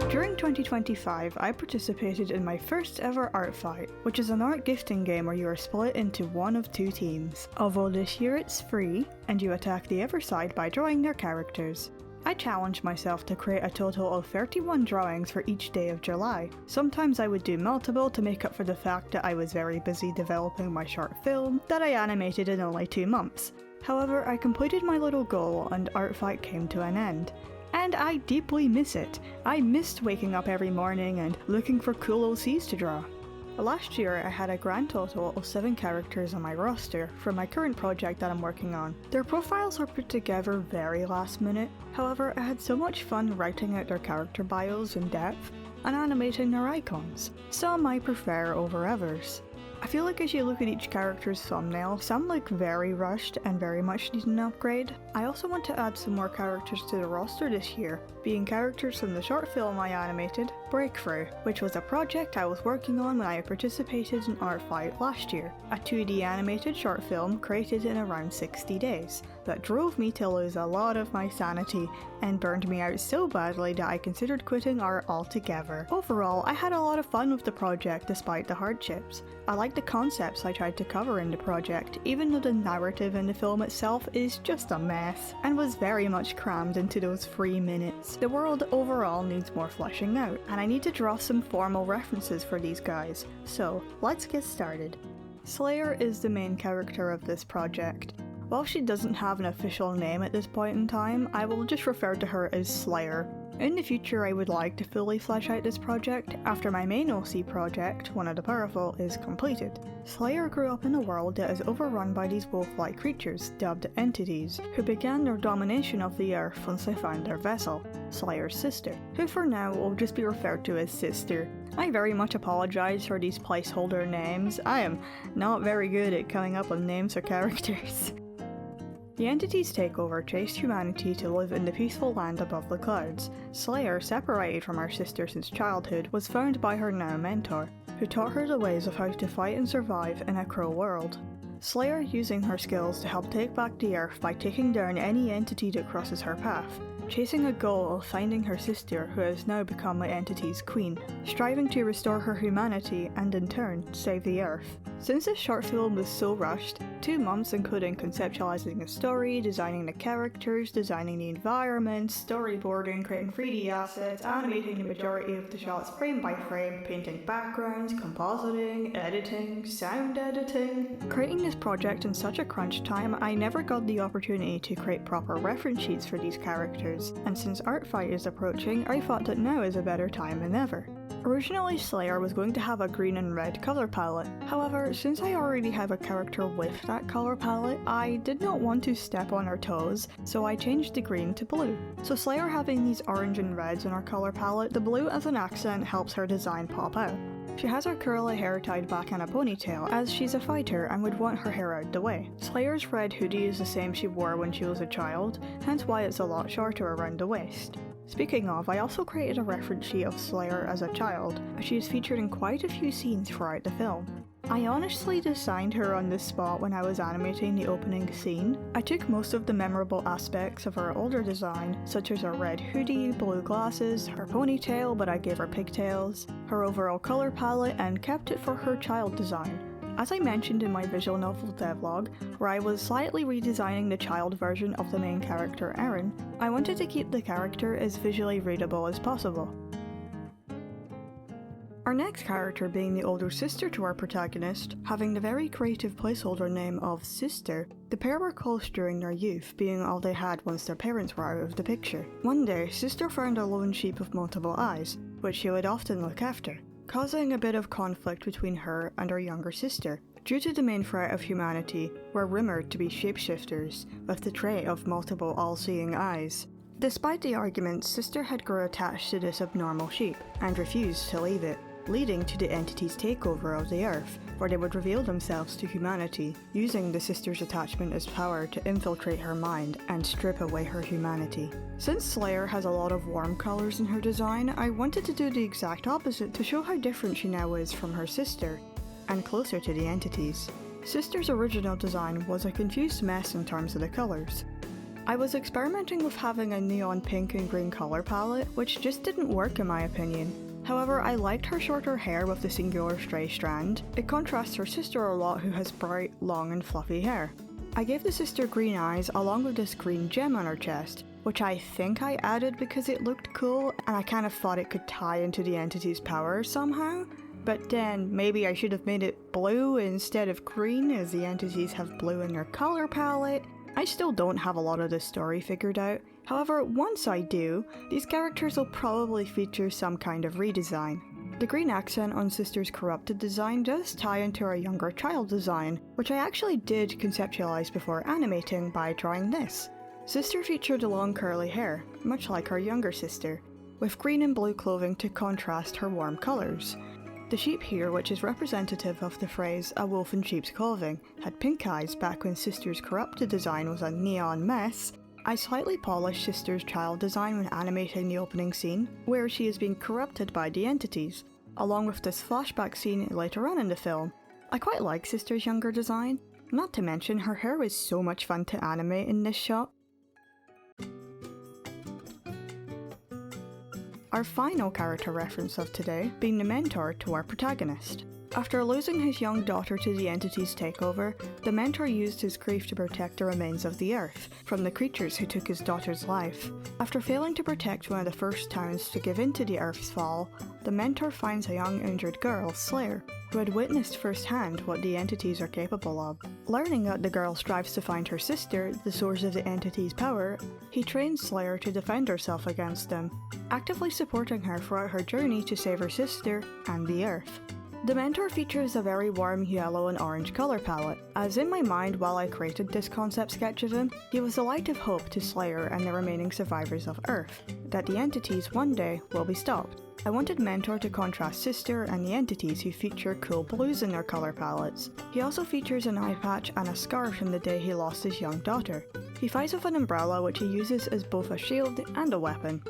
During 2025, I participated in my first ever art fight, which is an art gifting game where you are split into one of two teams. Although this year it's free, and you attack the other side by drawing their characters. I challenged myself to create a total of 31 drawings for each day of July. Sometimes I would do multiple to make up for the fact that I was very busy developing my short film that I animated in only 2 months. However, I completed my little goal and art fight came to an end. And I deeply miss it. I missed waking up every morning and looking for cool OCs to draw. Last year I had a grand total of 7 characters on my roster for my current project that I'm working on. Their profiles are put together very last minute, however I had so much fun writing out their character bios in depth and animating their icons. Some I prefer over others. I feel like as you look at each character's thumbnail, some look very rushed and very much need an upgrade. I also want to add some more characters to the roster this year, being characters from the short film I animated, Breakthrough, which was a project I was working on when I participated in Art Fight last year, a 2D animated short film created in around 60 days, that drove me to lose a lot of my sanity and burned me out so badly that I considered quitting art altogether. Overall, I had a lot of fun with the project despite the hardships. I liked the concepts I tried to cover in the project, even though the narrative in the film itself is just a mess, and was very much crammed into those 3 minutes. The world overall needs more fleshing out, and I need to draw some formal references for these guys, so let's get started. Slayer is the main character of this project. While she doesn't have an official name at this point in time, I will just refer to her as Slayer. In the future I would like to fully flesh out this project after my main OC project, One of the Powerful, is completed. Slayer grew up in a world that is overrun by these wolf-like creatures, dubbed entities, who began their domination of the earth once they found their vessel, Slayer's sister, who for now will just be referred to as Sister. I very much apologise for these placeholder names. I am not very good at coming up with names for characters. The entity's takeover chased humanity to live in the peaceful land above the clouds. Slayer, separated from her sister since childhood, was found by her now mentor, who taught her the ways of how to fight and survive in a cruel world. Slayer using her skills to help take back the earth by taking down any entity that crosses her path, chasing a goal of finding her sister who has now become the entity's queen, striving to restore her humanity and in turn save the earth. Since this short film was so rushed, 2 months including conceptualizing the story, designing the characters, designing the environment, storyboarding, creating 3D assets, animating the majority of the shots frame by frame, painting backgrounds, compositing, editing, sound editing. Creating this project in such a crunch time, I never got the opportunity to create proper reference sheets for these characters, and since Art Fight is approaching, I thought that now is a better time than ever. Originally Slayer was going to have a green and red colour palette, however, since I already have a character with that colour palette, I did not want to step on her toes, so I changed the green to blue. So Slayer having these orange and reds in her colour palette, the blue as an accent helps her design pop out. She has her curly hair tied back in a ponytail, as she's a fighter and would want her hair out the way. Slayer's red hoodie is the same she wore when she was a child, hence why it's a lot shorter around the waist. Speaking of, I also created a reference sheet of Slayer as a child, as she is featured in quite a few scenes throughout the film. I honestly designed her on the spot when I was animating the opening scene. I took most of the memorable aspects of her older design, such as her red hoodie, blue glasses, her ponytail but I gave her pigtails, her overall colour palette, and kept it for her child design. As I mentioned in my visual novel devlog, where I was slightly redesigning the child version of the main character Eren, I wanted to keep the character as visually readable as possible. Our next character being the older sister to our protagonist, having the very creative placeholder name of Sister, the pair were close during their youth, being all they had once their parents were out of the picture. One day, Sister found a lone sheep with multiple eyes, which she would often look after, causing a bit of conflict between her and her younger sister, due to the main threat of humanity were rumoured to be shapeshifters, with the trait of multiple all-seeing eyes. Despite the arguments, Sister had grown attached to this abnormal sheep, and refused to leave it, leading to the entity's takeover of the Earth, where they would reveal themselves to humanity, using the sister's attachment as power to infiltrate her mind and strip away her humanity. Since Slayer has a lot of warm colours in her design, I wanted to do the exact opposite to show how different she now is from her sister, and closer to the entities. Sister's original design was a confused mess in terms of the colours. I was experimenting with having a neon pink and green colour palette, which just didn't work in my opinion. However, I liked her shorter hair with the singular stray strand. It contrasts her sister a lot, who has bright, long and fluffy hair. I gave the sister green eyes along with this green gem on her chest, which I think I added because it looked cool and I kind of thought it could tie into the entity's power somehow. But then maybe I should have made it blue instead of green, as the entities have blue in their colour palette. I still don't have a lot of the story figured out. However, once I do, these characters will probably feature some kind of redesign. The green accent on Sister's corrupted design does tie into her younger child design, which I actually did conceptualize before animating by drawing this. Sister featured long curly hair, much like her younger sister, with green and blue clothing to contrast her warm colours. The sheep here, which is representative of the phrase "a wolf in sheep's clothing," had pink eyes back when Sister's corrupted design was a neon mess. I slightly polished Sister's child design when animating the opening scene, where she is being corrupted by the entities, along with this flashback scene later on in the film. I quite like Sister's younger design, not to mention her hair was so much fun to animate in this shot. Our final character reference of today being the mentor to our protagonist. After losing his young daughter to the entity's takeover, the mentor used his grief to protect the remains of the Earth from the creatures who took his daughter's life. After failing to protect one of the first towns to give in to the Earth's fall, the mentor finds a young injured girl, Slayer, who had witnessed firsthand what the entities are capable of. Learning that the girl strives to find her sister, the source of the entity's power, he trains Slayer to defend herself against them, actively supporting her throughout her journey to save her sister and the Earth. The mentor features a very warm yellow and orange colour palette, as in my mind while I created this concept sketch of him, he was a light of hope to Slayer and the remaining survivors of Earth, that the entities one day will be stopped. I wanted Mentor to contrast Sister and the entities who feature cool blues in their colour palettes. He also features an eye patch and a scar from the day he lost his young daughter. He fights with an umbrella which he uses as both a shield and a weapon.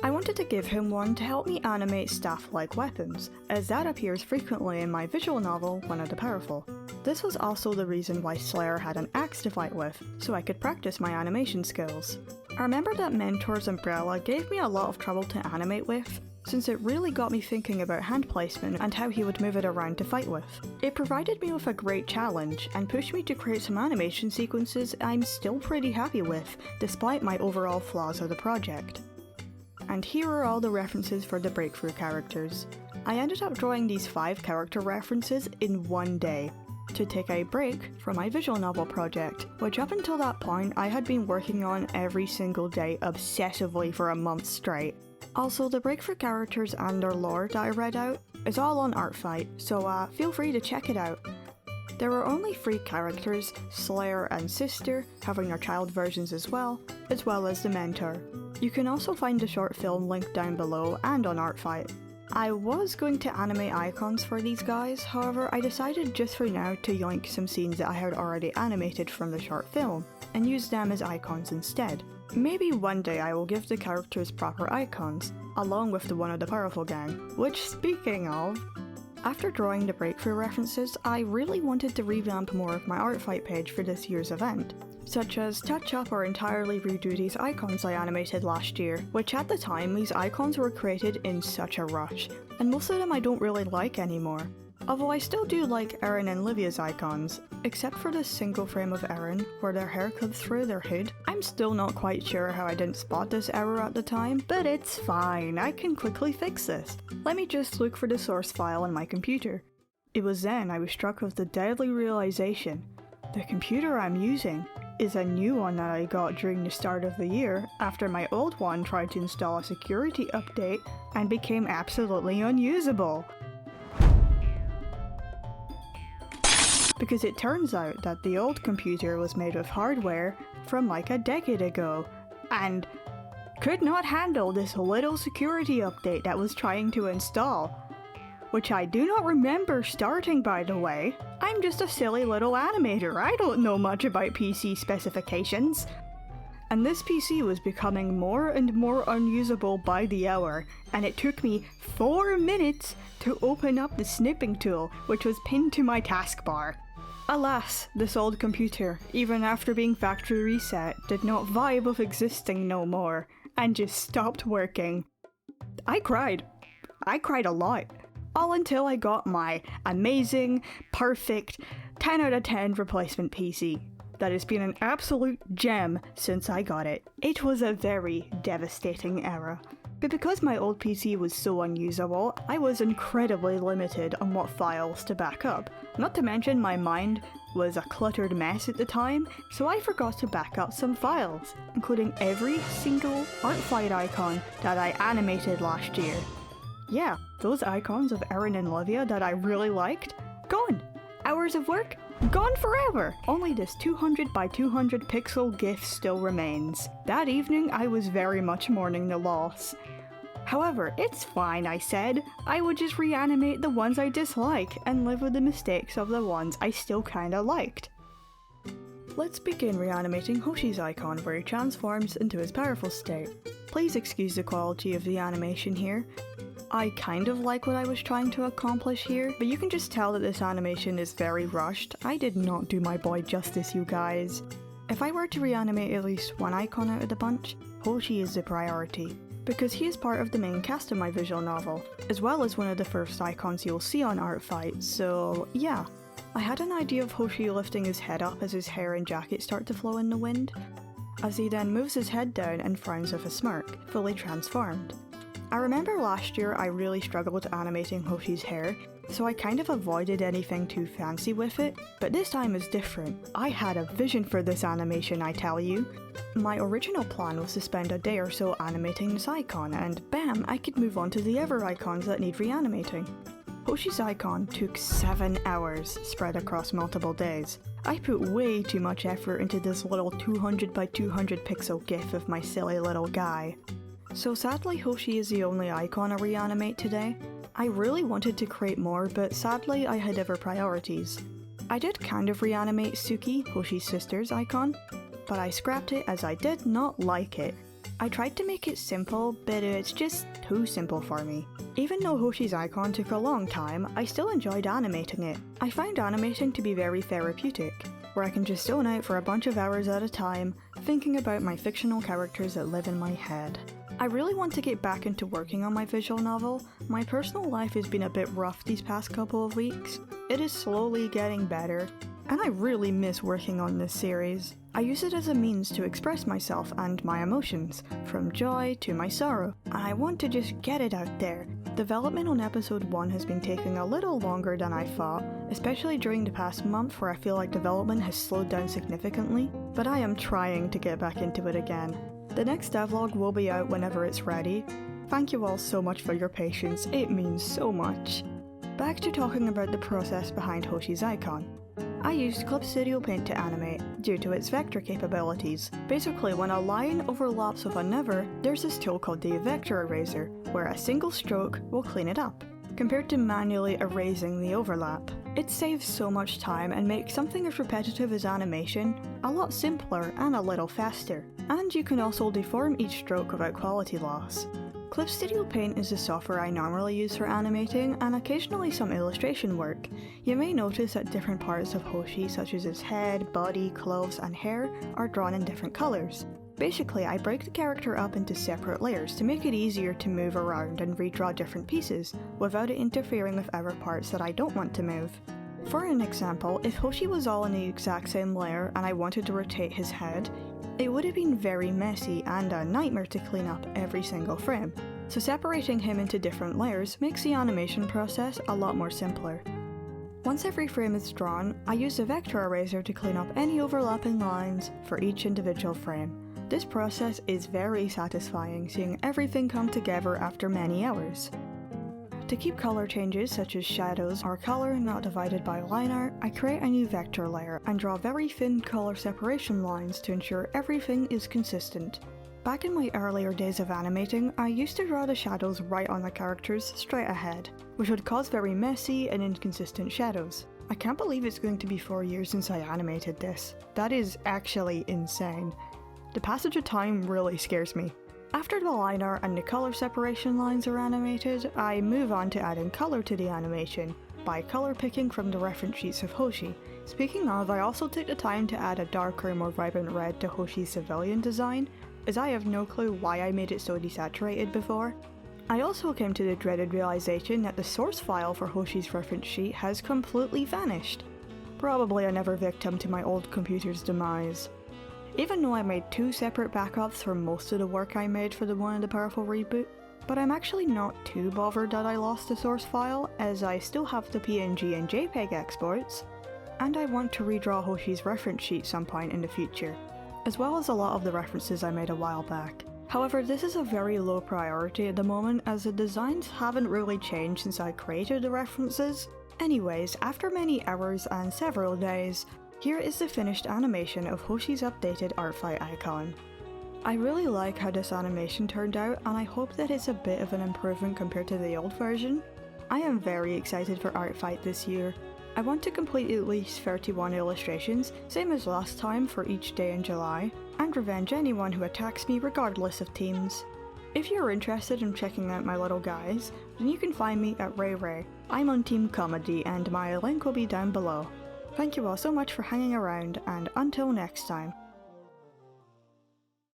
I wanted to give him one to help me animate staff-like weapons, as that appears frequently in my visual novel, One of the Powerful. This was also the reason why Slayer had an axe to fight with, so I could practice my animation skills. I remember that Mentor's umbrella gave me a lot of trouble to animate with, since it really got me thinking about hand placement and how he would move it around to fight with. It provided me with a great challenge, and pushed me to create some animation sequences I'm still pretty happy with, despite my overall flaws of the project. And here are all the references for the breakthrough characters. I ended up drawing these 5 character references in one day, to take a break from my visual novel project, which up until that point I had been working on every single day obsessively for a month straight. Also, the breakthrough characters and their lore that I read out is all on Artfight, so feel free to check it out. There are only 3 characters, Slayer and Sister, having their child versions as well as the Mentor. You can also find the short film linked down below and on Artfight. I was going to animate icons for these guys, however I decided just for now to yoink some scenes that I had already animated from the short film, and use them as icons instead. Maybe one day I will give the characters proper icons, along with the One of the Powerful gang, which speaking of, after drawing the breakthrough references, I really wanted to revamp more of my Artfight page for this year's event, such as touch up or entirely redo these icons I animated last year, which at the time these icons were created in such a rush, and most of them I don't really like anymore. Although I still do like Erin and Livia's icons, except for this single frame of Erin where their hair comes through their hood. I'm still not quite sure how I didn't spot this error at the time, but it's fine, I can quickly fix this. Let me just look for the source file on my computer. It was then I was struck with the deadly realization: the computer I'm using is a new one that I got during the start of the year after my old one tried to install a security update and became absolutely unusable. Because it turns out that the old computer was made of hardware from like a decade ago, and could not handle this little security update that was trying to install. Which I do not remember starting, by the way. I'm just a silly little animator, I don't know much about PC specifications. And this PC was becoming more and more unusable by the hour, and it took me 4 minutes to open up the snipping tool, which was pinned to my taskbar. Alas, this old computer, even after being factory reset, did not vibe of existing no more, and just stopped working. I cried. I cried a lot. All until I got my amazing, perfect, 10 out of 10 replacement PC. That has been an absolute gem since I got it. It was a very devastating era. But because my old PC was so unusable, I was incredibly limited on what files to back up. Not to mention my mind was a cluttered mess at the time, so I forgot to back up some files, including every single ArtFight icon that I animated last year. Yeah, those icons of Erin and Livia that I really liked, gone. Hours of work, gone forever. Only this 200 by 200 pixel GIF still remains. That evening I was very much mourning the loss. However, it's fine, I said. I would just reanimate the ones I dislike and live with the mistakes of the ones I still kinda liked. Let's begin reanimating Hoshi's icon where he transforms into his powerful state. Please excuse the quality of the animation here. I kind of like what I was trying to accomplish here, but you can just tell that this animation is very rushed. I did not do my boy justice, you guys. If I were to reanimate at least one icon out of the bunch, Hoshi is the priority, because he is part of the main cast of my visual novel, as well as one of the first icons you'll see on ArtFight, so yeah. I had an idea of Hoshi lifting his head up as his hair and jacket start to flow in the wind, as he then moves his head down and frowns with a smirk, fully transformed. I remember last year I really struggled animating Hoshi's hair, so I kind of avoided anything too fancy with it, but this time is different. I had a vision for this animation, I tell you. My original plan was to spend a day or so animating this icon, and bam, I could move on to the other icons that need reanimating. Hoshi's icon took 7 hours, spread across multiple days. I put way too much effort into this little 200 by 200 pixel GIF of my silly little guy. So sadly Hoshi is the only icon I reanimate today. I really wanted to create more, but sadly I had other priorities. I did kind of reanimate Suki, Hoshi's sister's icon, but I scrapped it as I did not like it. I tried to make it simple, but it's just too simple for me. Even though Hoshi's icon took a long time, I still enjoyed animating it. I find animating to be very therapeutic, where I can just zone out for a bunch of hours at a time, thinking about my fictional characters that live in my head. I really want to get back into working on my visual novel. My personal life has been a bit rough these past couple of weeks. It is slowly getting better, and I really miss working on this series. I use it as a means to express myself and my emotions, from joy to my sorrow, and I want to just get it out there. Development on episode 1 has been taking a little longer than I thought, especially during the past month where I feel like development has slowed down significantly, but I am trying to get back into it again. The next devlog will be out whenever it's ready. Thank you all so much for your patience, it means so much. Back to talking about the process behind Hoshi's icon. I used Clip Studio Paint to animate, due to its vector capabilities. Basically, when a line overlaps with another, there's this tool called the vector eraser, where a single stroke will clean it up, compared to manually erasing the overlap. It saves so much time and makes something as repetitive as animation a lot simpler and a little faster. And you can also deform each stroke without quality loss. Clip Studio Paint is the software I normally use for animating and occasionally some illustration work. You may notice that different parts of Hoshi, such as his head, body, clothes, and hair, are drawn in different colours. Basically, I break the character up into separate layers to make it easier to move around and redraw different pieces, without it interfering with other parts that I don't want to move. For an example, if Hoshi was all in the exact same layer and I wanted to rotate his head, it would have been very messy and a nightmare to clean up every single frame. So separating him into different layers makes the animation process a lot more simpler. Once every frame is drawn, I use the vector eraser to clean up any overlapping lines for each individual frame. This process is very satisfying, seeing everything come together after many hours. To keep color changes such as shadows or color not divided by line art, I create a new vector layer and draw very thin color separation lines to ensure everything is consistent. Back in my earlier days of animating, I used to draw the shadows right on the characters straight ahead, which would cause very messy and inconsistent shadows. I can't believe it's going to be 4 years since I animated this. That is actually insane. The passage of time really scares me. After the line art and the color separation lines are animated, I move on to adding color to the animation, by colour picking from the reference sheets of Hoshi. Speaking of, I also took the time to add a darker, more vibrant red to Hoshi's civilian design, as I have no clue why I made it so desaturated before. I also came to the dreaded realisation that the source file for Hoshi's reference sheet has completely vanished. Probably another victim to my old computer's demise. Even though I made 2 separate backups for most of the work I made for the One of the Powerful reboot, but I'm actually not too bothered that I lost the source file, as I still have the PNG and JPEG exports, and I want to redraw Hoshi's reference sheet some point in the future, as well as a lot of the references I made a while back. However, this is a very low priority at the moment, as the designs haven't really changed since I created the references. Anyways, after many hours and several days, here is the finished animation of Hoshi's updated art fight icon. I really like how this animation turned out, and I hope that it's a bit of an improvement compared to the old version. I am very excited for art fight this year. I want to complete at least 31 illustrations, same as last time for each day in July, and revenge anyone who attacks me regardless of teams. If you're interested in checking out my little guys, then you can find me at Ray. I'm on Team Comedy and my link will be down below. Thank you all so much for hanging around, and until next time.